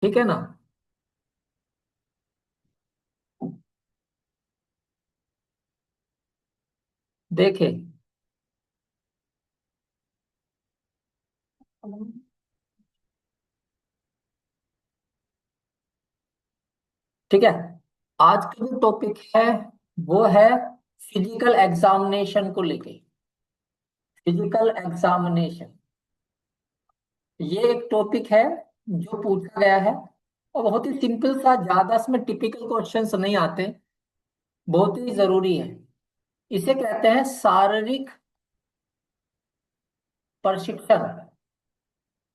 ठीक है ना। देखे। ठीक है। आज का जो टॉपिक है वो है फिजिकल एग्जामिनेशन को लेके। फिजिकल एग्जामिनेशन ये एक टॉपिक है जो पूछा गया है, और बहुत ही सिंपल सा, ज्यादा इसमें टिपिकल क्वेश्चंस नहीं आते, बहुत ही जरूरी है। इसे कहते हैं शारीरिक प्रशिक्षण।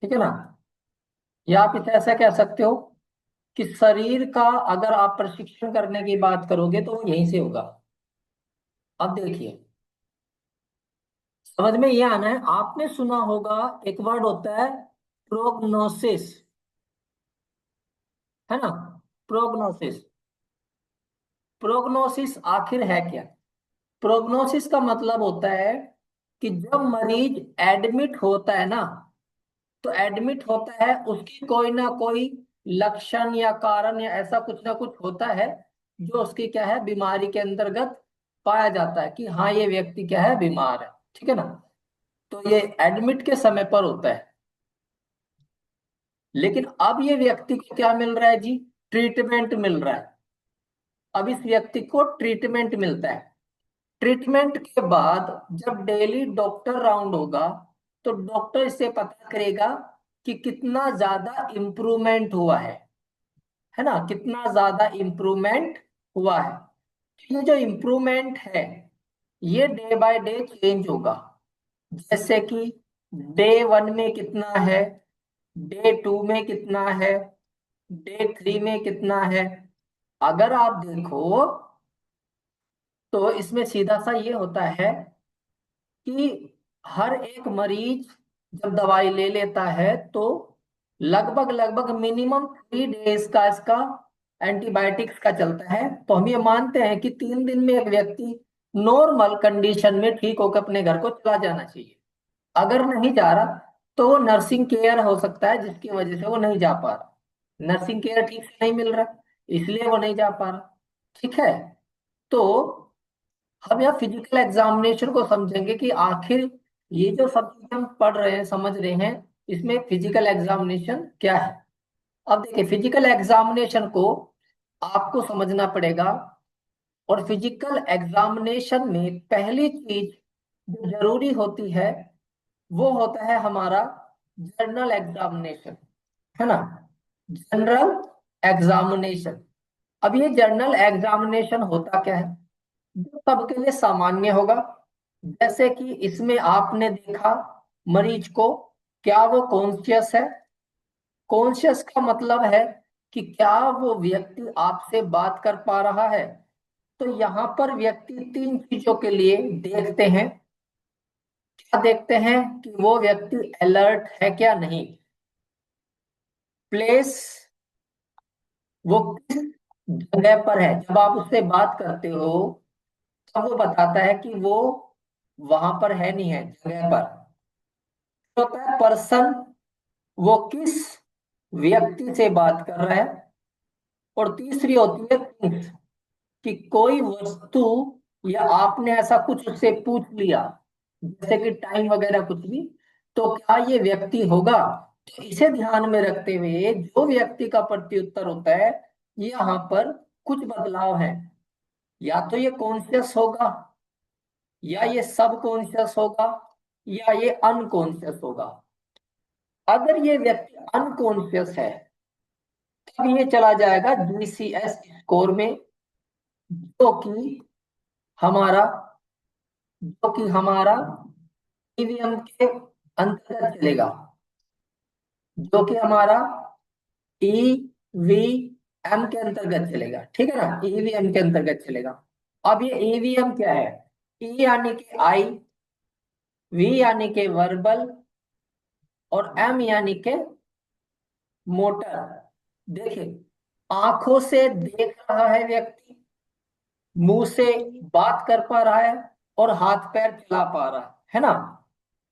ठीक है ना। या आप इसे ऐसा कह सकते हो कि शरीर का अगर आप प्रशिक्षण करने की बात करोगे तो वो यहीं से होगा। अब देखिए, समझ में ये आना है। आपने सुना होगा, एक वर्ड होता है प्रोग्नोसिस, है ना। प्रोग्नोसिस। प्रोग्नोसिस आखिर है क्या? प्रोग्नोसिस का मतलब होता है कि जब मरीज एडमिट होता है ना, तो एडमिट होता है, उसकी कोई ना कोई लक्षण या कारण या ऐसा कुछ ना कुछ होता है जो उसकी क्या है, बीमारी के अंतर्गत पाया जाता है कि हाँ ये व्यक्ति क्या है, बीमार है। ठीक है ना। तो ये एडमिट के समय पर होता है। लेकिन अब ये व्यक्ति को क्या मिल रहा है जी? ट्रीटमेंट मिल रहा है। अब इस व्यक्ति को ट्रीटमेंट मिलता है। ट्रीटमेंट के बाद जब डेली डॉक्टर राउंड होगा, तो डॉक्टर इससे पता करेगा कि कितना ज्यादा इम्प्रूवमेंट हुआ है ना, कितना ज्यादा इम्प्रूवमेंट हुआ है। ये जो इम्प्रूवमेंट है, ये डे बाय डे चेंज होगा। जैसे कि डे 1 में कितना है, डे 2 में कितना है, डे 3 में कितना है। अगर आप देखो तो इसमें सीधा सा ये होता है कि हर एक मरीज जब दवाई ले लेता है तो लगभग लगभग मिनिमम 3 डेज का इसका एंटीबायोटिक्स का चलता है। तो हम ये मानते हैं कि 3 दिन में एक व्यक्ति नॉर्मल कंडीशन में ठीक होकर अपने घर को चला जाना चाहिए। अगर नहीं जा रहा तो वो नर्सिंग केयर हो सकता है, जिसकी वजह से वो नहीं जा पा रहा। नर्सिंग केयर ठीक से नहीं मिल रहा, इसलिए वो नहीं जा पा रहा। ठीक है। तो हम यहाँ फिजिकल एग्जामिनेशन को समझेंगे कि आखिर ये जो सब चीजें हम पढ़ रहे हैं, समझ रहे हैं, इसमें फिजिकल एग्जामिनेशन क्या है। अब देखिए, फिजिकल एग्जामिनेशन को आपको समझना पड़ेगा। और फिजिकल एग्जामिनेशन में पहली चीज जो जरूरी होती है वो होता है हमारा जर्नल एग्जामिनेशन, है ना। General examination. अब ये जर्नल एग्जामिनेशन होता क्या है? जो सबके लिए सामान्य होगा। जैसे कि इसमें आपने देखा मरीज को, क्या वो कॉन्शियस है? कॉन्शियस का मतलब है कि क्या वो व्यक्ति आपसे बात कर पा रहा है। तो यहाँ पर व्यक्ति 3 चीजों के लिए देखते हैं। क्या देखते हैं? कि वो व्यक्ति अलर्ट है क्या, नहीं। प्लेस, वो किस जगह पर है। जब आप उससे बात करते हो तब वो बताता है कि वो वहां पर है, नहीं है जगह पर। होता है पर्सन, वो किस व्यक्ति से बात कर रहा है। और तीसरी होती है थिंग्स, कि कोई वस्तु या आपने ऐसा कुछ उससे पूछ लिया, जैसे कि टाइम वगैरह कुछ भी, तो क्या ये व्यक्ति होगा। तो इसे ध्यान में रखते हुए जो व्यक्ति का प्रत्युत्तर होता है, यहाँ पर कुछ बदलाव है। या तो ये कॉन्शियस होगा, या ये सब कॉन्शियस होगा, या ये अनकॉन्शियस होगा। अगर ये व्यक्ति अनकॉन्शियस है, तब ये चला जाएगा जीसीएस स्कोर में, जो कि हमारा जो कि हमारा ईवीएम के अंतर्गत चलेगा, जो कि हमारा ईवीएम के अंतर्गत चलेगा। ठीक है ना, ईवीएम के अंतर्गत चलेगा। अब ये ईवीएम क्या है? ई यानी कि आई, वी यानी कि वर्बल, और एम यानी कि मोटर। देखिए, आंखों से देख रहा है व्यक्ति, मुंह से बात कर पा रहा है, और हाथ पैर चला पा रहा है ना।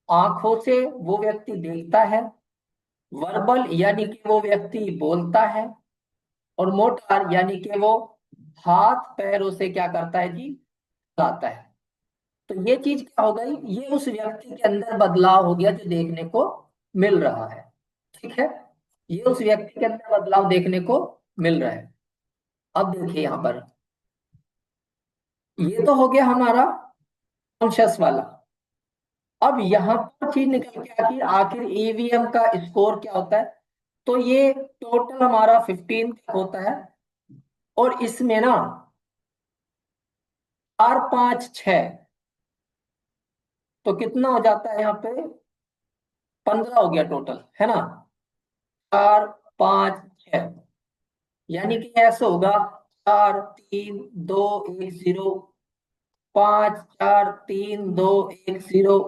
आंखों से वो व्यक्ति देखता है, वर्बल यानी कि वो व्यक्ति बोलता है, और मोटर यानी कि वो हाथ पैरों से क्या करता है जी, चलाता है। तो ये चीज क्या हो गई, ये उस व्यक्ति के अंदर बदलाव हो गया जो देखने को मिल रहा है। ठीक है, ये उस व्यक्ति के अंदर बदलाव देखने को मिल रहा है। अब देखिए यहां पर, ये तो हो गया हमारा कॉन्शियस वाला। अब यहाँ पर चीज निकल के आती है, आखिर ईवीएम का स्कोर क्या होता है। तो ये टोटल हमारा 15 होता है, और इसमें ना 4 5 6, तो कितना हो जाता है यहाँ पे, 15 हो गया टोटल, है ना। 4 5 6, यानी कि ऐसे होगा, 4 3 2 1 0, 5 4 3 2 1 0,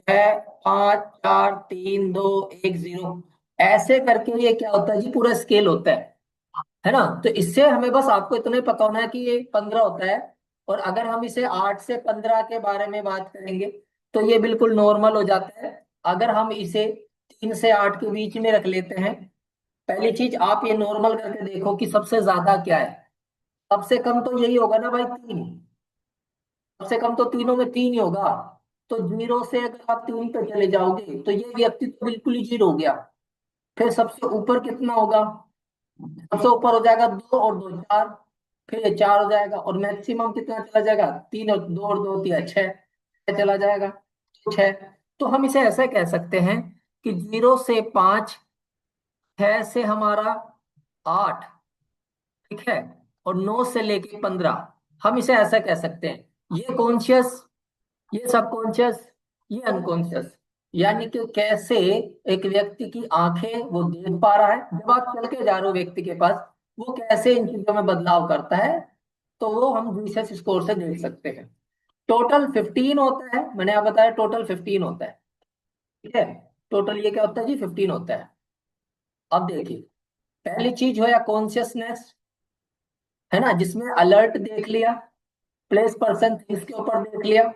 6 5 4 3 2 1 0। ऐसे करके ये क्या होता है जी, पूरा स्केल होता है ना। तो इससे हमें बस आपको इतना ही पता होना है कि ये 15 होता है। और अगर हम इसे 8 से 15 के बारे में बात करेंगे, तो ये बिल्कुल नॉर्मल हो जाता है। अगर हम इसे 3 से 8 के बीच में रख लेते हैं, पहली चीज आप ये नॉर्मल करके देखो कि सबसे ज्यादा क्या है। सबसे कम तो यही होगा ना भाई, 3। सबसे कम तो तीनों में 3 ही होगा। तो 0 से अगर आप 3 पे चले जाओगे, तो ये व्यक्ति तो बिल्कुल ही 0 हो गया। फिर सबसे ऊपर कितना होगा, सबसे ऊपर हो जाएगा 2 और 2 4, फिर ये 4 हो जाएगा, और मैक्सिमम कितना चला जाएगा, 3 और 2 और 2 6 चला जाएगा, 6। तो हम इसे ऐसे कह सकते हैं कि 0 से 5, 6 से हमारा 8, ठीक है, और 9 से लेके 15, हम इसे ऐसा कह सकते हैं, ये कॉन्शियस, ये सबकॉन्शियस, ये अनकॉन्शियस। यानी कि कैसे एक व्यक्ति की आंखें वो देख पा रहा है, जब आप चल के जा रहे हो व्यक्ति के पास, वो कैसे इन चीजों में बदलाव करता है, तो वो हम जीसस स्कोर से देख सकते हैं। टोटल 15 होता है, मैंने आप बताया टोटल 15 होता है। ठीक है, टोटल ये क्या होता है जी, 15 होता है। अब देखिए, पहली चीज हो या कॉन्शियसनेस, है ना, जिसमें अलर्ट देख लिया, प्लेस पर्सन थिंग्स के ऊपर देख लिया।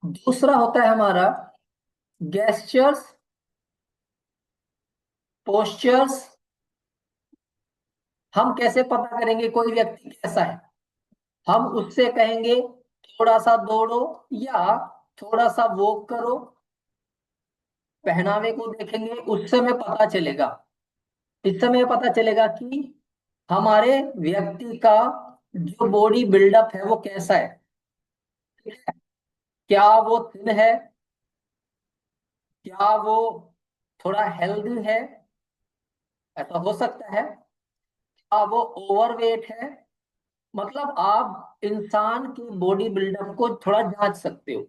दूसरा होता है हमारा गेस्चर्स, पोस्चर्स। हम कैसे पता करेंगे कोई व्यक्ति कैसा है, हम उससे कहेंगे थोड़ा सा दौड़ो, या थोड़ा सा वॉक करो, पहनावे को देखेंगे, उससे हमें पता चलेगा। इससे हमें पता चलेगा कि हमारे व्यक्ति का जो बॉडी बिल्डअप है वो कैसा है। ठीक है? क्या वो थिन है, क्या वो थोड़ा हेल्दी है, ऐसा हो सकता है। क्या वो ओवरवेट है। मतलब आप इंसान की बॉडी बिल्डअप को थोड़ा जांच सकते हो।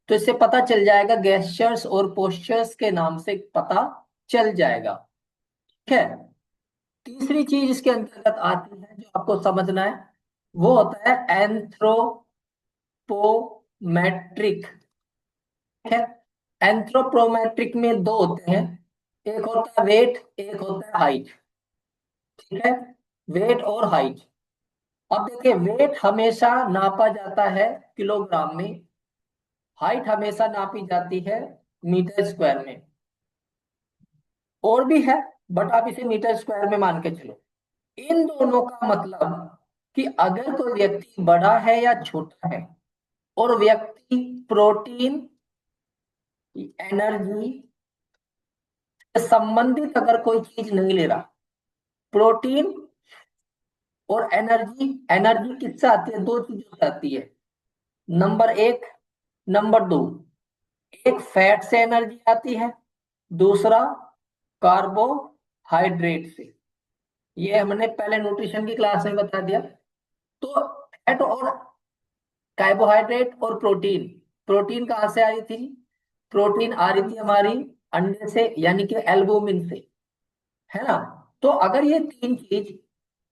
तो इससे पता चल जाएगा, गेस्चर्स और पोस्चर्स के नाम से पता चल जाएगा। ठीक है, तीसरी चीज इसके अंतर्गत आती है जो आपको समझना है, वो होता है एंथ्रोपोमेट्रिक। ठीक है, एंथ्रोपोमेट्रिक में दो होते हैं, एक होता है वेट, एक होता है हाइट। ठीक है, वेट और हाइट। अब देखिए, वेट हमेशा नापा जाता है किलोग्राम में, हाइट हमेशा नापी जाती है मीटर स्क्वायर में। और भी है, बट आप इसे मीटर स्क्वायर में मान के चलो। इन दोनों का मतलब कि अगर कोई व्यक्ति बड़ा है या छोटा है, और व्यक्ति प्रोटीन, एनर्जी से संबंधित अगर कोई चीज नहीं ले रहा, प्रोटीन और एनर्जी, एनर्जी किससे आती है, दो चीजों से आती है, नंबर 1, नंबर 2, एक फैट से एनर्जी आती है, दूसरा कार्बोहाइड्रेट से। ये हमने पहले न्यूट्रिशन की क्लास में बता दिया। तो फैट और कार्बोहाइड्रेट और प्रोटीन, प्रोटीन कहाँ से आ रही थी, प्रोटीन आ रही थी हमारी अंडे से, यानी कि एल्बुमिन से, है ना। तो अगर ये तीन चीज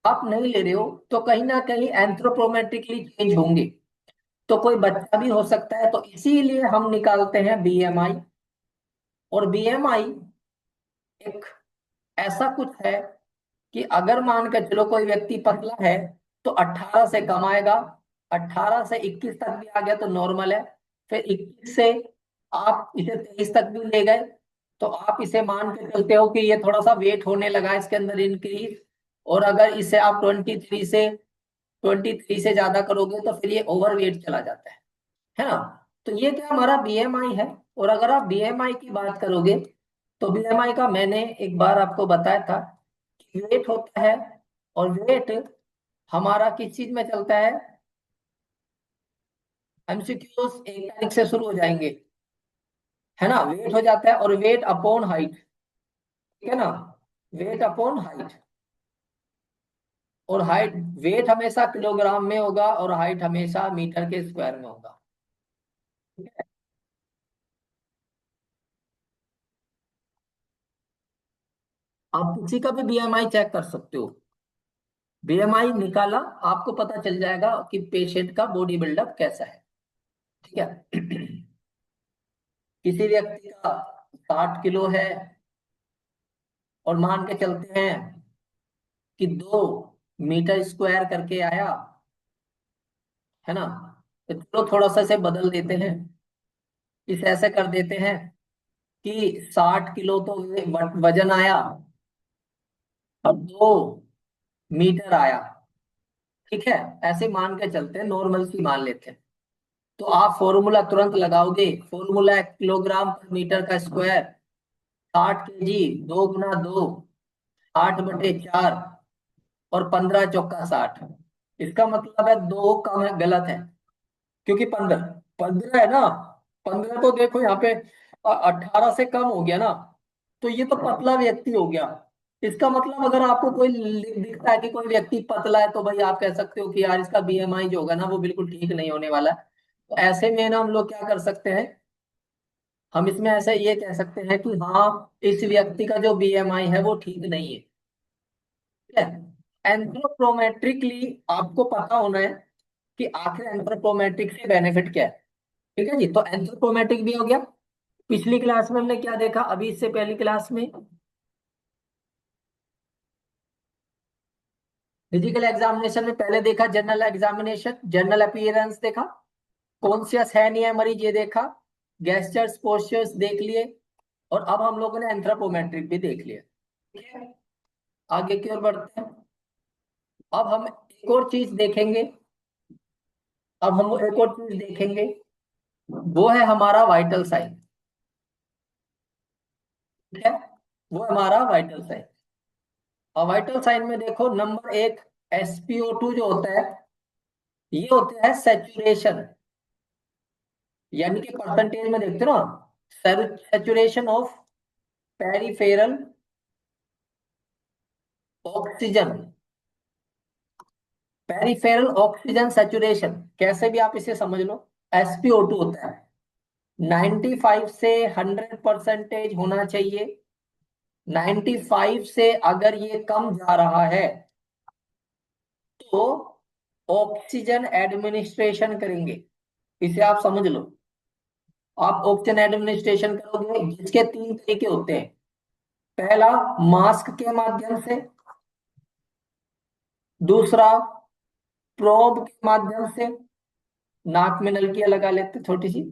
आप नहीं ले रहे हो, तो कहीं ना कहीं एंथ्रोपोमेट्रिकली चेंज होंगे। तो कोई बच्चा भी हो सकता है, तो इसीलिए हम निकालते हैं बीएमआई। और बीएमआई एक ऐसा कुछ है कि अगर मान के चलो कोई व्यक्ति पतला है, तो 18 से कम आएगा, 18 से 21 तक भी आ गया तो नॉर्मल है, फिर 21 से आप इसे 23 तक भी ले गए, तो आप इसे मान के चलते हो कि ये थोड़ा सा वेट होने लगा इसके अंदर इंक्रीज, और अगर इसे आप 23 से ज्यादा करोगे तो फिर ये ओवर वेट चला जाता है ना। तो ये क्या हमारा बीएमआई है। और अगर आप बीएमआई की बात करोगे तो बीएमआई का मैंने एक बार आपको बताया था कि वेट होता है, और वेट हमारा किस चीज में चलता है। एमसीक्यूज 1 तारीख से शुरू हो जाएंगे, है ना। वेट हो जाता है और वेट अपॉन हाइट, ठीक है ना। वेट अपॉन हाइट, और हाइट, वेट हमेशा किलोग्राम में होगा और हाइट हमेशा मीटर के स्क्वायर में होगा, ठीक है। आप किसी का भी बीएमआई चेक कर सकते हो। बीएमआई निकाला, आपको पता चल जाएगा कि पेशेंट का बॉडी बिल्डअप कैसा है, ठीक है। किसी व्यक्ति का 60 किलो है, और मान के चलते हैं कि 2 मीटर स्क्वायर करके आया, है ना। तो चलो थोड़ा सा इसे बदल देते हैं, इसे ऐसे कर देते हैं कि 60 किलो तो वजन आया, और 2 मीटर आया, ठीक है। ऐसे मान के चलते हैं, नॉर्मल सी मान लेते हैं। तो आप फॉर्मूला तुरंत लगाओगे, फॉर्मूला है किलोग्राम पर मीटर का स्क्वायर, 60 केजी, 2 गुना 2, 8/4, और 15 × 4 = 60। इसका मतलब है दो कम है, गलत है, क्योंकि 15 15 है ना। 15 तो देखो यहाँ पे 18 से कम हो गया ना, तो ये तो पतला व्यक्ति हो गया। इसका मतलब अगर आपको कोई दिखता है कि कोई व्यक्ति पतला है, तो भाई आप कह सकते हो कि यार इसका बीएमआई जो होगा ना वो बिल्कुल ठीक नहीं होने वाला है। तो ऐसे में ना हम लोग क्या कर सकते हैं, हम इसमें ऐसे ये कह सकते हैं कि हाँ, इस व्यक्ति का जो बीएमआई है वो ठीक नहीं है, ठीक है। एंथ्रोपोमेट्रिकली आपको पता होना है कि आखिर एंथ्रोपोमेट्रिक से बेनिफिट क्या है, ठीक है जी। तो एंथ्रोपोमेट्रिक भी हो गया। पिछली क्लास में हमने क्या देखा, अभी इससे पहली क्लास में फिजिकल एग्जामिनेशन में पहले देखा जनरल एग्जामिनेशन, जनरल अपीयरेंस देखा, कॉन्शियस है नहीं है मरीज ये देखा, गेस्चर्स पोस्चर्स देख लिए, और अब हम लोगों ने एंथ्रोपोमेट्रिक भी देख लिया, ठीक है। आगे की ओर बढ़ते हैं। अब हम एक और चीज देखेंगे, अब हम एक और चीज देखेंगे, वो है हमारा वाइटल साइन, ठीक है। वो हमारा वाइटल साइन। और वाइटल साइन में देखो नंबर 1, SpO2 जो होता है, ये होता है सेचुरेशन, यानी कि परसेंटेज में देखते हो ना, saturation of peripheral oxygen, peripheral oxygen saturation, कैसे भी आप इसे समझ लो। SpO2 होता है 95 से 100% होना चाहिए। 95 से अगर ये कम जा रहा है तो ऑक्सीजन एडमिनिस्ट्रेशन करेंगे, इसे आप समझ लो। आप ऑक्सीजन एडमिनिस्ट्रेशन करोगे जिसके 3 तरीके होते हैं। पहला, मास्क के माध्यम से। दूसरा, प्रोब के माध्यम से, नाक में नलकियां लगा लेते छोटी सी।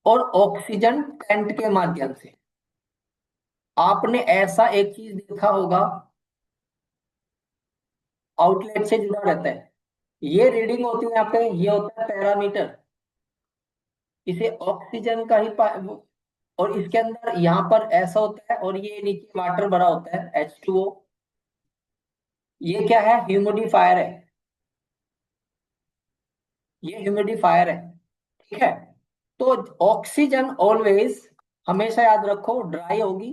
और ऑक्सीजन टेंट के माध्यम से। आपने ऐसा एक चीज देखा होगा, आउटलेट से जुड़ा रहता है, ये रीडिंग होती है यहाँ पे, ये होता है पैरामीटर, इसे ऑक्सीजन का ही और इसके अंदर यहाँ पर ऐसा होता है, और ये नीचे वाटर भरा होता है H2O। ये क्या है, ह्यूमिडिफायर है, ये ह्यूमिडिफायर है, ठीक है। तो ऑक्सीजन ऑलवेज, हमेशा याद रखो, ड्राई होगी,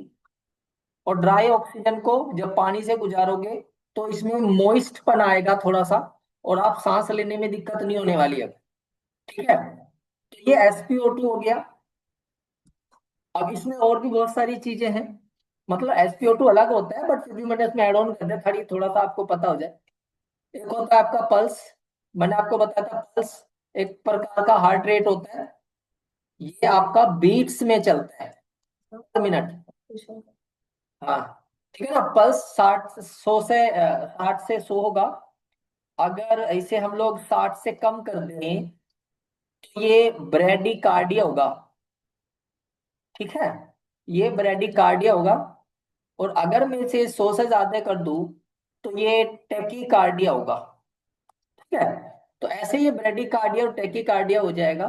और ड्राई ऑक्सीजन को जब पानी से गुजारोगे तो इसमें मोइस्टपन आएगा थोड़ा सा, और आप सांस लेने में दिक्कत नहीं होने वाली है, ठीक है। तो ये SpO2 हो गया। अब इसमें और भी बहुत सारी चीजें हैं, मतलब SpO2 अलग होता है, बट फिर भी मैंने इसमें ऐड ऑन कर दिया थोड़ी, थोड़ा सा आपको पता हो जाए। एक होता है आपका पल्स, मैंने आपको बताया था पल्स एक प्रकार का हार्ट रेट होता है, ये आपका बीट्स में चलता है, पर मिनट। हाँ, ठीक है ना। पल्स 60 से 100 होगा। अगर इसे हम लोग 60 से कम कर दें तो ये ब्रेडी कार्डिया होगा, ठीक है। ये ब्रेडिकार्डिया होगा। और अगर मैं इसे 100 से ज्यादा कर दूं तो ये टेकीकार्डिया होगा। ठीक है। तो ऐसे ये ब्रेडिकार्डिया और टेकीकार्डिया हो जाएगा।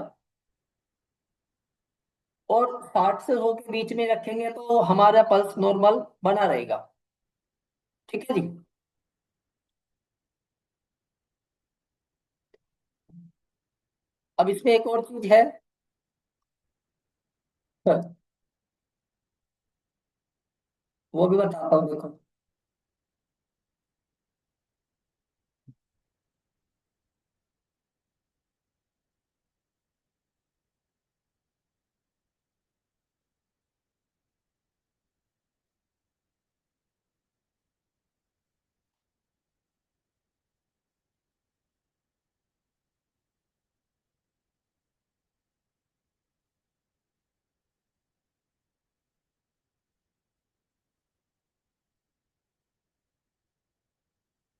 और 60 से 100 के बीच में रखेंगे तो हमारा पल्स नॉर्मल बना रहेगा। ठीक है जी। अब इसमें एक और चीज है। वो भी बताता हूँ, देखो।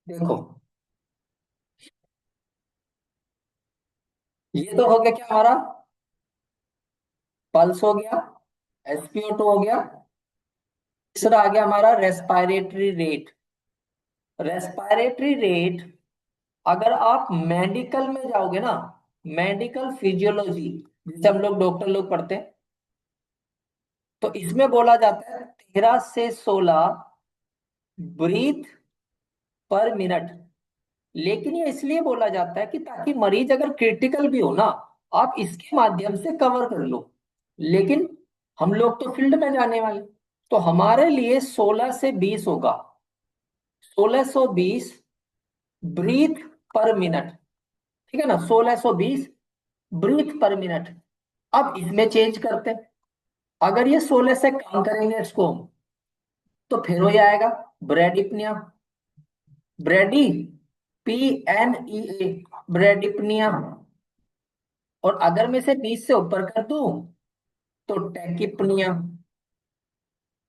देखो, ये तो हो गया क्या हमारा, पल्स हो गया, SpO2 हो गया। तीसरा आ गया हमारा रेस्पिरेटरी रेट। रेस्पिरेटरी रेट, अगर आप मेडिकल में जाओगे ना, मेडिकल फिजियोलॉजी, जिसे हम लोग डॉक्टर लोग पढ़ते हैं, तो इसमें बोला जाता है 13 से 16 ब्रीथ पर मिनट। लेकिन ये इसलिए बोला जाता है कि ताकि मरीज अगर क्रिटिकल भी हो ना, आप इसके माध्यम से कवर कर लो। लेकिन हम लोग तो फील्ड में जाने वाले, तो हमारे लिए 16 से 20 होगा। 1620 ब्रीथ पर मिनट। ठीक है ना, 1620 ब्रीथ पर मिनट। अब इसमें चेंज करते हैं। अगर ये 16 से कम करेंगे इसको, तो फिर हो जाएगा ब्रेडिप्निया। ब्रेडी, PNEA, ब्रेडिप्निया। और अगर मैं इसे 20 से ऊपर कर दूं तो टैकिप्निया।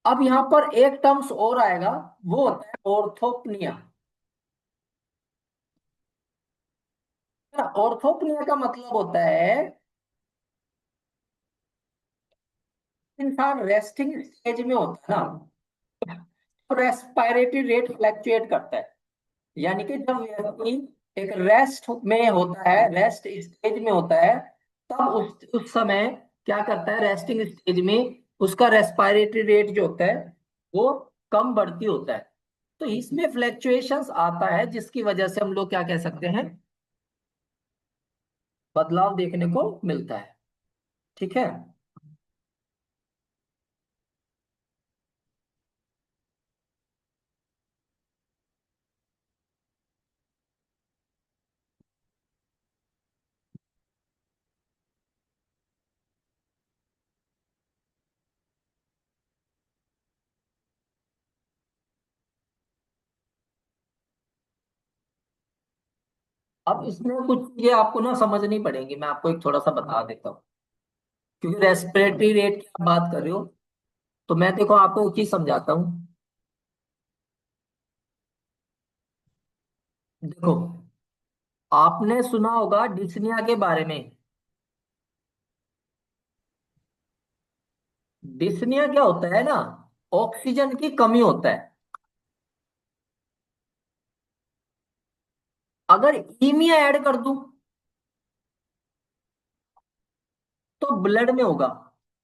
अब यहां पर एक टर्म्स और आएगा, वो होता है ऑर्थोपनिया। ऑर्थोपनिया का मतलब होता है इंसान रेस्टिंग स्टेज में होता है ना, तो रेस्पिरेटरी रेट फ्लैक्चुएट करता है। यानी कि जब व्यक्ति एक रेस्ट में होता है, रेस्ट स्टेज में होता है, तब उस समय क्या करता है, रेस्टिंग स्टेज में उसका रेस्पिरेटरी रेट जो होता है वो कम बढ़ती होता है। तो इसमें फ्लैक्चुएशंस आता है, जिसकी वजह से हम लोग क्या कह सकते हैं, बदलाव देखने को मिलता है। ठीक है। अब इसमें कुछ चीजें आपको ना समझनी पड़ेंगी, मैं आपको एक थोड़ा सा बता देता हूँ। क्योंकि रेस्पिरेटरी रेट की आप बात कर रहे हो, तो मैं देखो आपको एक चीज समझाता हूँ। देखो, आपने सुना होगा डिस्निया के बारे में। डिस्निया क्या होता है ना, ऑक्सीजन की कमी होता है। अगर ईमिया ऐड कर दूं तो ब्लड में होगा।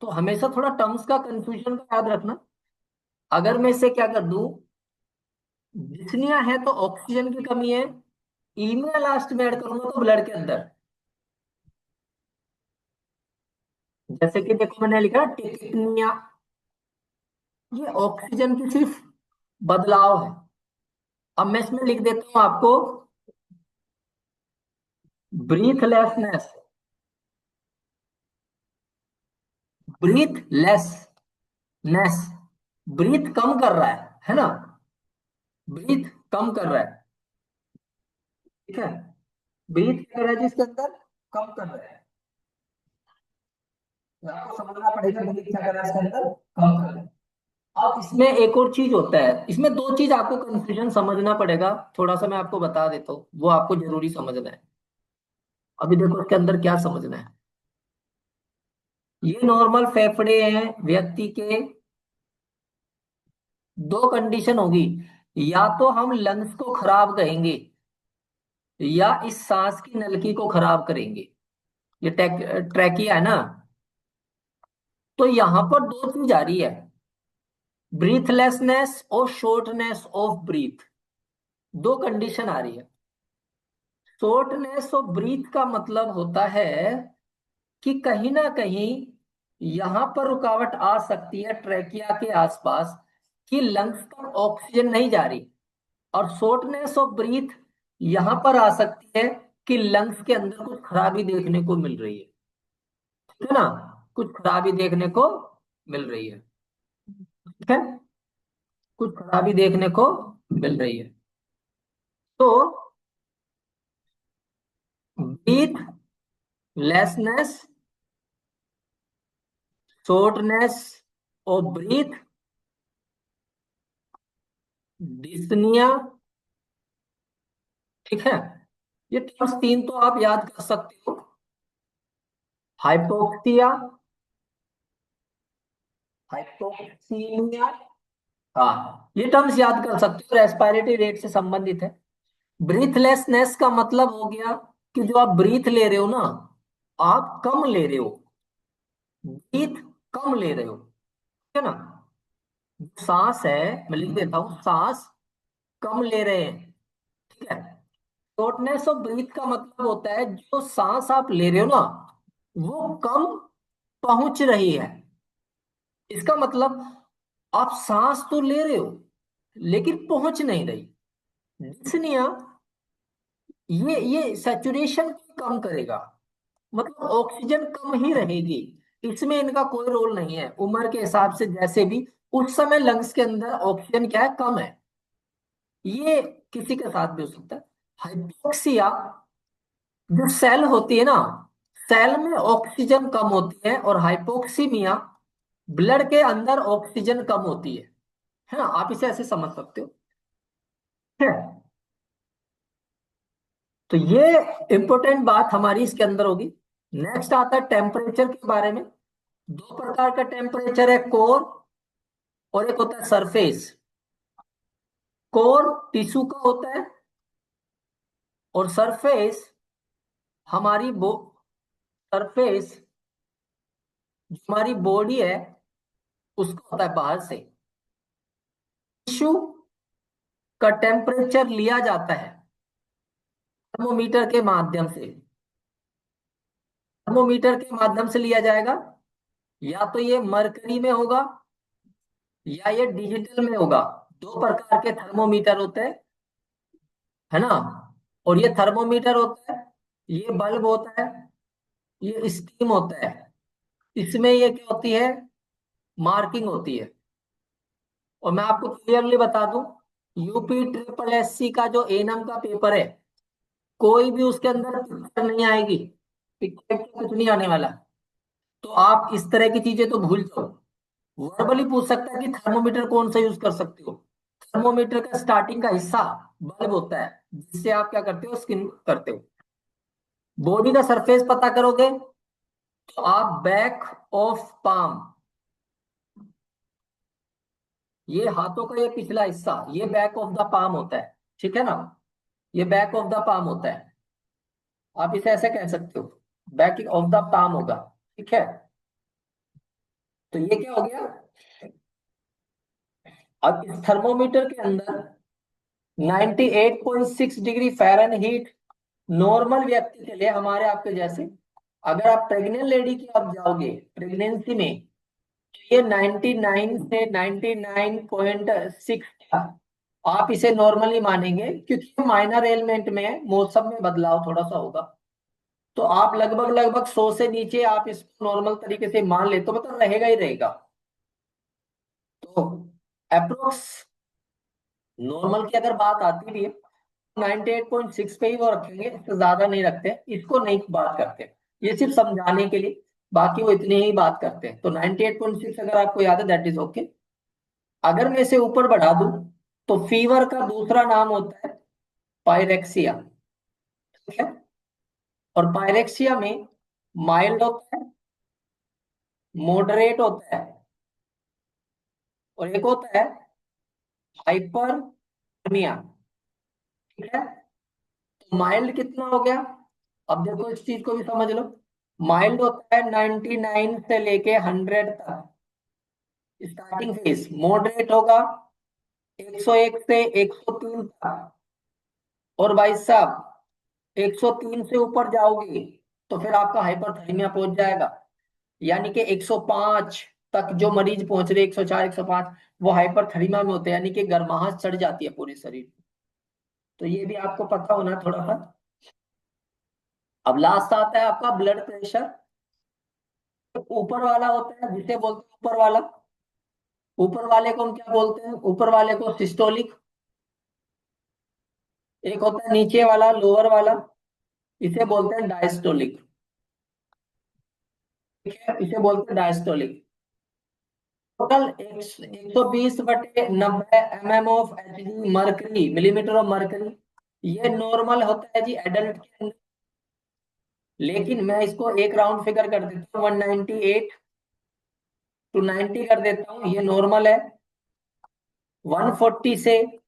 तो हमेशा थोड़ा टर्म्स का कंफ्यूजन का याद रखना। अगर मैं इसे क्या कर दूं, डिस्निया है तो ऑक्सीजन की कमी है, ईमिया लास्ट में ऐड करूंगा तो ब्लड के अंदर। जैसे कि देखो मैंने लिखा टिकनिया, ये ऑक्सीजन की सिर्फ बदलाव है। अब मैं इसमें लिख देता हूं आपको ब्रीथलेसनेस। ब्रीथलेसनेस, ब्रीथ कम कर रहा है ना, ब्रीथ कम कर रहा है। ठीक है। ब्रीथ क्या कर रहा है जिसके अंदर, कम कर रहा है। तो आपको समझना पड़ेगा ब्रीथ क्या कर रहा है इसके अंदर, कम कर रहा है। अब इसमें एक और चीज होता है, इसमें दो चीज आपको कंफ्यूजन समझना पड़ेगा। थोड़ा सा मैं आपको बता देता हूँ, वो आपको जरूरी समझना है। अभी देखो इसके अंदर क्या समझना है। ये नॉर्मल फेफड़े हैं व्यक्ति के, दो कंडीशन होगी, या तो हम लंग्स को खराब कहेंगे या इस सांस की नलकी को खराब करेंगे। ये ट्रैकिया है ना। तो यहां पर दो चीज आ रही है, ब्रीथलेसनेस और शॉर्टनेस ऑफ ब्रीथ। दो कंडीशन आ रही है। शॉर्टनेस ऑफ ब्रीथ का मतलब होता है कि कहीं ना कहीं यहां पर रुकावट आ सकती है ट्रैकिया के आसपास, कि लंग्स तक ऑक्सीजन नहीं जा रही। और शॉर्टनेस ऑफ ब्रीथ यहां पर आ सकती है कि लंग्स के अंदर कुछ खराबी देखने को मिल रही है। ठीक है ना, कुछ खराबी देखने को मिल रही है। ठीक है, कुछ खराबी देखने को मिल रही है। तो breathlessness, shortness of breath, dyspnoea. ठीक है, ये टर्म्स तीन तो आप याद कर सकते हो। Hypoxia, hypoxaemia. हाँ, ये टर्म्स याद कर सकते हो, रेस्पिरेटरी रेट से संबंधित है। ब्रीथलेसनेस का मतलब हो गया कि जो आप ब्रीथ ले रहे हो ना, आप कम ले रहे हो, ब्रीथ कम ले रहे हो। ठीक है ना, सांस है, मैं लिख देता हूं, सांस कम ले रहे हैं। ठीक है। शॉर्टनेस ऑफ ब्रीथ का मतलब होता है जो सांस आप ले रहे हो ना, वो कम पहुंच रही है। इसका मतलब आप सांस तो ले रहे हो लेकिन पहुंच नहीं रही। डिस्निया, ये सैचुरेशन कम करेगा, मतलब ऑक्सीजन कम ही रहेगी। इसमें इनका कोई रोल नहीं है, उम्र के हिसाब से जैसे भी उस समय लंग्स के अंदर ऑक्सीजन क्या है, कम है। ये किसी के साथ भी हो सकता है। हाइपोक्सिया, जो सेल होती है ना, सेल में ऑक्सीजन कम होती है, और हाइपोक्सीमिया ब्लड के अंदर ऑक्सीजन कम होती है ना। आप इसे ऐसे समझ सकते हो। ठीक है? तो ये इंपॉर्टेंट बात हमारी इसके अंदर होगी। नेक्स्ट आता है टेम्परेचर के बारे में। दो प्रकार का टेम्परेचर है, कोर और एक होता है सरफेस। कोर टिश्यू का होता है, और सरफेस हमारी बो सरफेस जो हमारी बॉडी है उसका होता है बाहर से। टिश्यू का टेम्परेचर लिया जाता है थर्मोमीटर के माध्यम से। थर्मोमीटर के माध्यम से लिया जाएगा, या तो ये मरकरी में होगा या ये डिजिटल में होगा। दो प्रकार के थर्मोमीटर होते हैं, है ना। और ये थर्मोमीटर होता है, ये बल्ब होता है, ये स्टीम होता है। इसमें ये क्या होती है, मार्किंग होती है। और मैं आपको क्लियरली बता दूं, यूपी ट्रिपल एससी का जो एनम का पेपर है, कोई भी उसके अंदर पिक्चर नहीं आएगी। पिक्चर कुछ नहीं आने वाला। तो आप इस तरह की चीजें तो भूल जाओ। वर्बली पूछ सकता है कि थर्मोमीटर कौन सा यूज कर सकते हो। थर्मोमीटर का स्टार्टिंग का हिस्सा बल्ब होता है, जिससे आप क्या करते हो, स्किन करते हो। बॉडी का सरफेस पता करोगे तो आप बैक ऑफ पाम, ये हाथों का ये पिछला हिस्सा, ये बैक ऑफ द पाम होता है। ठीक है ना, ये बैक ऑफ द पाम होता है। आप इसे ऐसे कह सकते हो, बैक ऑफ द पाम होगा। ठीक है। तो ये क्या हो गया। अब इस थर्मोमीटर के अंदर 98.6 डिग्री फ़ारेनहीट नॉर्मल व्यक्ति के लिए, हमारे आपके जैसे, अगर आप प्रेग्नेंट लेडी की आप जाओगे प्रेगनेंसी में, तो ये 99 से 99.6 आप इसे नॉर्मली मानेंगे, क्योंकि माइनर एलिमेंट में है, मौसम में बदलाव थोड़ा सा होगा। तो आप लगभग लगभग 100 से नीचे आप इसको नॉर्मल तरीके से मान ले, तो मतलब रहेगा ही रहेगा। तो अप्रोक्स नॉर्मल की अगर बात आती भी है, 98.6 पे ही वो रखेंगे, इससे ज्यादा नहीं रखते, इसको नहीं बात करते। ये सिर्फ समझाने के लिए, बाकी वो इतने ही बात करते हैं। तो 98.6 अगर आपको याद है, दैट इज ओके। अगर मैं इसे ऊपर बढ़ा दूं, तो फीवर का दूसरा नाम होता है पायरेक्सिया। ठीक है। और पायरेक्सिया में माइल्ड होता है, मॉडरेट होता है, और एक होता है हाइपरथर्मिया। ठीक है, तो माइल्ड कितना हो गया? अब देखो इस चीज को भी समझ लो। माइल्ड होता है 99 से लेके 100 तक, स्टार्टिंग फेज। मॉडरेट होगा 101 से 103 तक। और भाई साहब 103 से ऊपर जाओगे तो फिर आपका हाइपरथर्मिया पहुंच जाएगा। यानी कि 105 तक जो मरीज पहुंच रहे, 104 105, वो हाइपरथर्मिया में होते हैं, यानी कि गर्माहट चढ़ जाती है पूरे शरीर में। तो ये भी आपको पता होना थोड़ा सा। अब लास्ट आता है आपका ब्लड प्रेशर। ऊपर वाला होता है जिसे बोलते हैं ऊपर वाला। ऊपर वाले को हम क्या बोलते हैं? ऊपर वाले को सिस्टोलिक। एक होता है नीचे वाला, लोअर वाला, इसे बोलते हैं डायस्टोलिक। ठीक है, इसे बोलते हैं diastolic. Total 120/90 of H mercury, millimetre of mercury, ये नॉर्मल होता है जी एडल्ट के अंदर। लेकिन मैं इसको एक राउंड फिगर कर देता हूँ, 198 टू 90 कर देता हूँ, ये नॉर्मल है। 140 से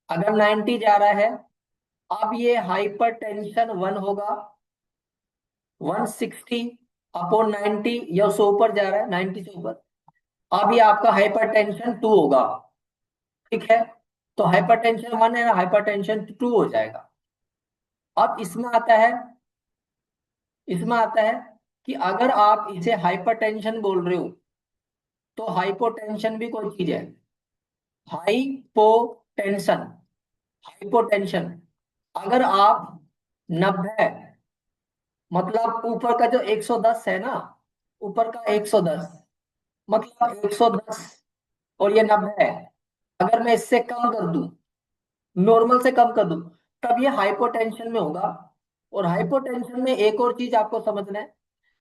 अगर 90 जा रहा है, अब ये हाइपरटेंशन 1 होगा। 160/90, या उससे ऊपर जा रहा है 90 से ऊपर, अब ये आपका हाइपरटेंशन 2 होगा। ठीक है, तो हाइपरटेंशन 1 है ना, हाइपरटेंशन 2 हो जाएगा। अब इसमें आता है कि अगर आप इसे हाइपरटेंशन बोल रहे हो, तो हाइपोटेंशन भी कोई चीज है। हाइपोटेंशन, हाइपोटेंशन, अगर आप 90, मतलब ऊपर का जो 110 है ना, ऊपर का 110, मतलब 110 और ये 90 है, अगर मैं इससे कम कर दूं, नॉर्मल से कम कर दूं, तब ये हाइपोटेंशन में होगा। और हाइपोटेंशन में एक और चीज आपको समझना है,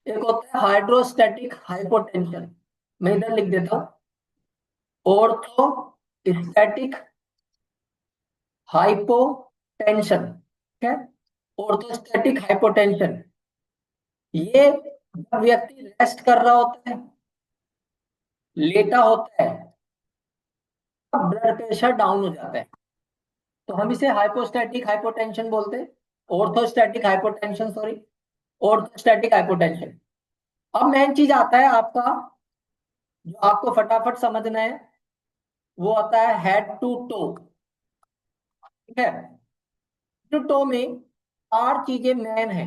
एक होता है हाइड्रोस्टैटिक हाइपोटेंशन। मैं इधर लिख देता हूं, ऑर्थोस्टैटिक हाइपोटेंशन। ठीक है, ऑर्थोस्टैटिक हाइपोटेंशन, ये जब व्यक्ति रेस्ट कर रहा होता है, लेटा होता है, तब ब्लड प्रेशर डाउन हो जाता है, तो हम इसे हाइपोस्टैटिक हाइपोटेंशन बोलते हैं। Orthostatic hypotension, sorry, orthostatic hypotension. अब मेन चीज आता है आपका, जो आपको फटाफट समझना है, वो आता है हेड टू टो। ठीक है, टू टो में 4 चीजें मेन है,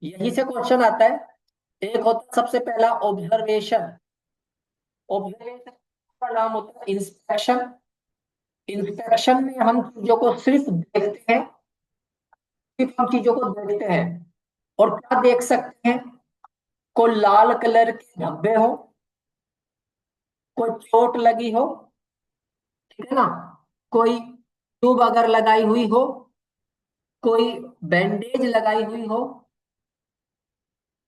यही से क्वेश्चन आता है। एक होता है सबसे पहला ऑब्जर्वेशन। ऑब्जर्वेशन का नाम होता है इंस्पेक्शन। इंस्पेक्शन में हम चीजों को सिर्फ देखते हैं, सिर्फ हम चीजों को देखते हैं। और क्या देख सकते हैं? कोई लाल कलर के धब्बे हो, कोई चोट लगी हो, ठीक है ना, कोई ट्यूब अगर लगाई हुई हो, कोई बैंडेज लगाई हुई हो,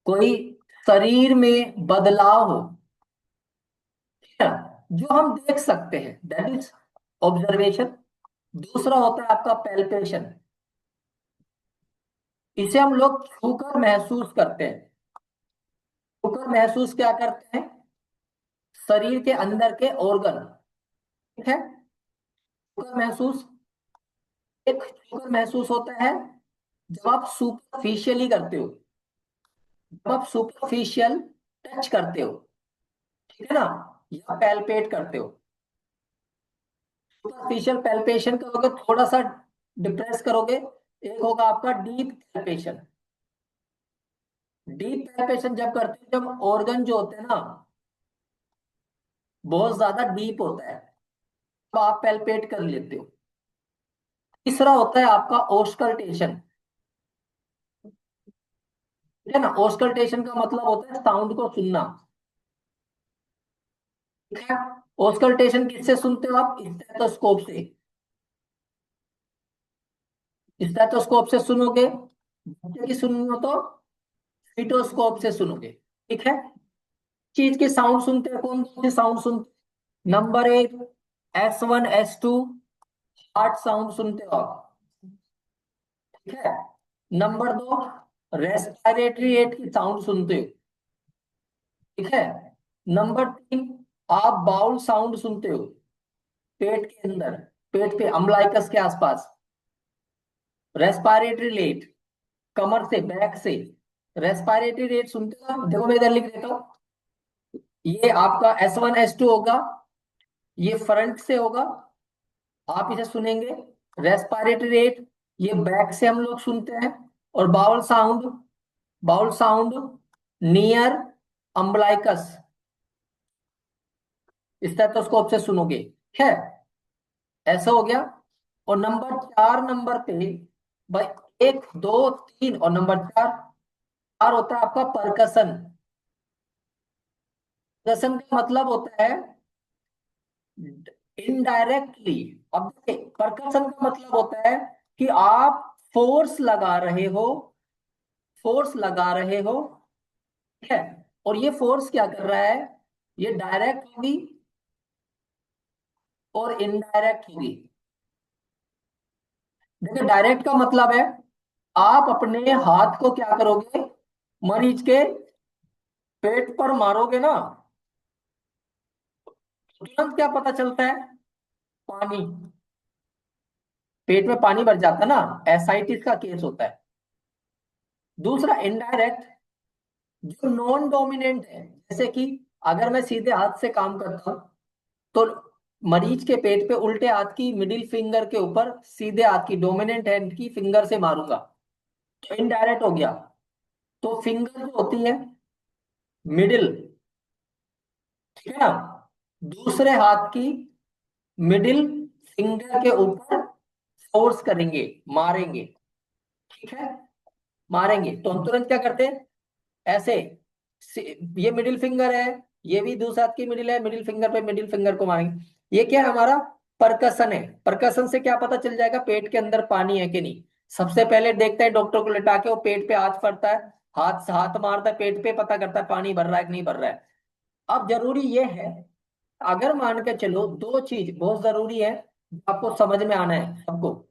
कोई शरीर में बदलाव हो, ठीक है, जो हम देख सकते हैं, दैट इज ऑब्जर्वेशन। दूसरा होता है आपका पैल्पेशन। इसे हम लोग छूकर महसूस करते हैं। छूकर महसूस क्या करते हैं? शरीर के अंदर के ऑर्गन। ठीक है, छूकर महसूस, एक छूकर महसूस होता है जब आप सुपरफिशियली करते हो, जब आप सुपरफिशियल टच करते हो, ठीक है ना, या पैल्पेट करते हो। सुपरफिशियल पैल्पेशन करोगे, थोड़ा सा डिप्रेस करोगे, एक होगा आपका डीप पैल्पेशन। डीप पैल्पेशन जब करते हो, जब ऑर्गन जो होते हैं ना बहुत ज्यादा डीप होता है, तो आप पैल्पेट कर लेते हो। तीसरा होता है आपका ऑस्कल्टेशन। ठीक है ना, ऑस्कल्टेशन का मतलब होता है साउंड को सुनना। ठीक है, ऑस्कल्टेशन किससे सुनते हो आप? स्टेथोस्कोप से। स्टेथोस्कोप से सुनोगे, बच्चे की सुननी हो तो स्टेथोस्कोप से सुनोगे। ठीक है, चीज की साउंड सुनते हैं, कौन कौन सी साउंड सुनते हैं? Number 1, S1 S2, heart sound सुनते हो आप। ठीक है, नंबर 2, रेस्पिरेटरी रेट की साउंड सुनते हो। ठीक है, नंबर 3, आप बाउल साउंड सुनते हो। पेट के अंदर, पेट पे अम्बलाइकस के आसपास। रेस्पिरेटरी रेट, कमर से, बैक से। रेस्पिरेटरी रेट सुनते हो? देखो मैं इधर लिख देता हूँ। ये आपका S1 S2 होगा, ये फ्रंट से होगा, आप इसे सुनेंगे। रेस्पिरेटरी रेट, ये बैक से हम लोग सुनते हैं। और bowel sound, bowel sound near umbilicus, stethoscope से सुनोगे, ठीक है? ऐसा हो गया। और नंबर 4 नंबर पे भाई, 1 2 3 और नंबर 4, 4 होता है आपका परकसन। परकसन का मतलब होता है इनडायरेक्टली। अब देखिए, परकसन का मतलब होता है कि आप फोर्स लगा रहे हो, फोर्स लगा रहे हो, ठीक है? और ये फोर्स क्या कर रहा है, ये डायरेक्ट होगी और इनडायरेक्ट होगी। देखिए, डायरेक्ट का मतलब है आप अपने हाथ को क्या करोगे, मरीज के पेट पर मारोगे ना, तो तुरंत क्या पता चलता है, पानी, पेट में पानी भर जाता है ना, एसाइटिस का केस होता है। दूसरा इनडायरेक्ट, जो नॉन डोमिनेंट है, जैसे कि अगर मैं सीधे हाथ से काम करता हूं, तो मरीज के पेट पे उल्टे हाथ की मिडिल फिंगर के ऊपर सीधे हाथ की डोमिनेंट हैंड की फिंगर से मारूंगा, तो इनडायरेक्ट हो गया। तो फिंगर जो होती है मिडिल, ठीक है ना, दूसरे हाथ की मिडिल फिंगर के ऊपर फोर्स करेंगे, मारेंगे, ठीक है? मारेंगे तो हम तुरंत क्या करते हैं, ऐसे ये मिडिल फिंगर है, ये भी दूसरे हाथ की मिडिल है, मिडिल फिंगर पे मिडिल फिंगर को मारेंगे। ये क्या है हमारा, परकसन है। परकसन से क्या पता चल जाएगा पेट के अंदर पानी है कि नहीं? सबसे पहले देखते हैं डॉक्टर को लेटा के, वो पेट पे हाथ पड़ता है, हाथ से हाथ मारता है पेट पे, पता करता है पानी भर रहा है कि नहीं भर रहा है। अब जरूरी ये है, अगर मान के चलो, दो चीज बहुत जरूरी है जो आपको समझ में आना है सबको।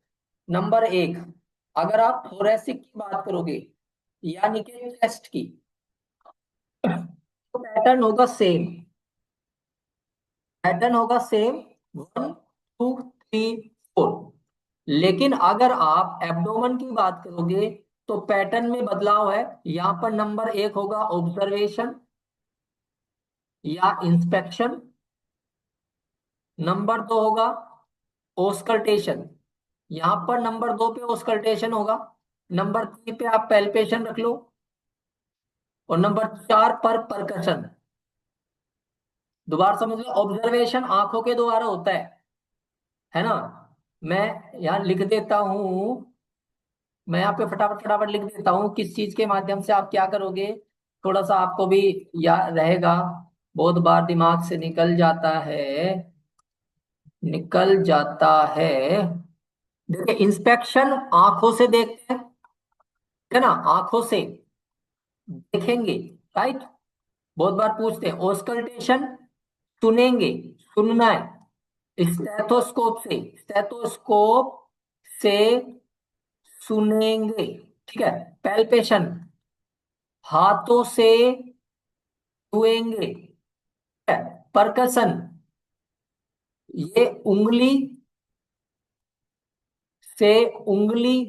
नंबर एक, अगर आप थोरेसिक की बात करोगे, यानी कि चेस्ट की, तो पैटर्न होगा सेम, पैटर्न होगा सेम, 1 2 3 4। लेकिन अगर आप एब्डोमेन की बात करोगे, तो पैटर्न में बदलाव है। यहां पर नंबर 1 होगा ऑब्जर्वेशन या इंस्पेक्शन, नंबर 2 होगा ओस्कल्टेशन, यहां पर नंबर 2 पे ओस्कल्टेशन होगा, नंबर 3 पे आप पैल्पेशन रख लो, और नंबर 4 पर परकशन। दोबारा समझ लो, ऑब्जर्वेशन आंखों के द्वारा होता है ना? मैं यहाँ लिख देता हूँ, मैं यहाँ पे फटाफट फटाफट लिख देता हूँ किस चीज के माध्यम से आप क्या करोगे, थोड़ा सा आपको भी याद रहेगा। बहुत बार दिमाग से निकल जाता है, निकल जाता है। देखिए, इंस्पेक्शन आंखों से देखते हैं, है ना, आंखों से देखेंगे, राइट? बहुत बार पूछते हैं। ऑस्कल्टेशन सुनेंगे, सुनना है, स्टेथोस्कोप से, स्टेथोस्कोप से सुनेंगे, ठीक है? पैल्पेशन हाथों से छुएंगे, ठीक है? परकसन, ये उंगली से उंगली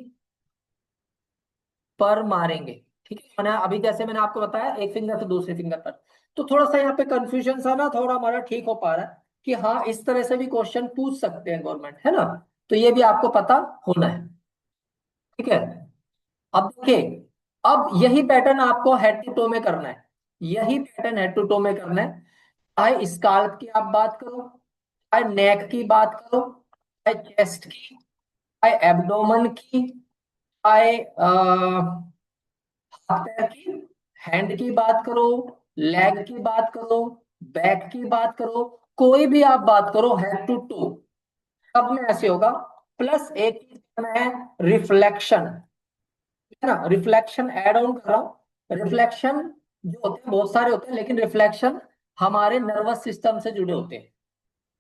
पर मारेंगे, ठीक है? मैंने अभी जैसे मैंने आपको बताया, एक फिंगर से दूसरे फिंगर पर। तो थोड़ा सा यहाँ पे कंफ्यूजन सा ना, थोड़ा हमारा ठीक हो पा रहा है कि हाँ, इस तरह से भी क्वेश्चन पूछ सकते हैं गवर्नमेंट, है ना? तो ये भी आपको पता होना है, ठीक है? अब देखिए, अब यही पैटर्न आपको हेड टू टो में करना है, यही पैटर्न हेड टू टो में करना है। चाहे स्काल्प की आप बात करो, चाहे नेक की बात करो, चाहे चेस्ट की, चाहे एब्डोमेन की, चाहे हाथ पैर की, हैंड की बात करो, लेग की बात करो, बैक की बात करो, कोई भी आप बात करो, हेड टू टो सब में ऐसे होगा। प्लस एक चीज है, रिफ्लेक्शन, है ना? रिफ्लेक्शन ऐड ऑन कर रहा हूं। रिफ्लेक्शन जो होते हैं बहुत सारे होते हैं, लेकिन रिफ्लेक्शन हमारे नर्वस सिस्टम से जुड़े होते हैं,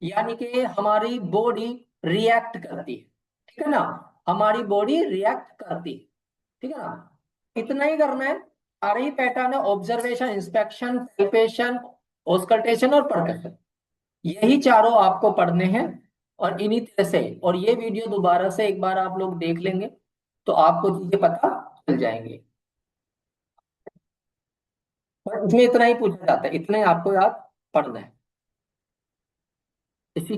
यानी कि हमारी बॉडी रिएक्ट करती है, ठीक है ना? हमारी बॉडी रिएक्ट करती है, ठीक है ना? इतना ही करना है। सारे ही पैटर्न है, ऑब्जर्वेशन, इंस्पेक्शन, पैल्पेशन, ऑस्कल्टेशन और परकशन, यही चारों आपको पढ़ने हैं। और इन्हीं तरह से, और ये वीडियो दोबारा से एक बार आप लोग देख लेंगे तो आपको चीजें पता चल जाएंगी। और इसमें इतना ही पूछा जाता है, इतना ही आपको याद पढ़ना है। इसी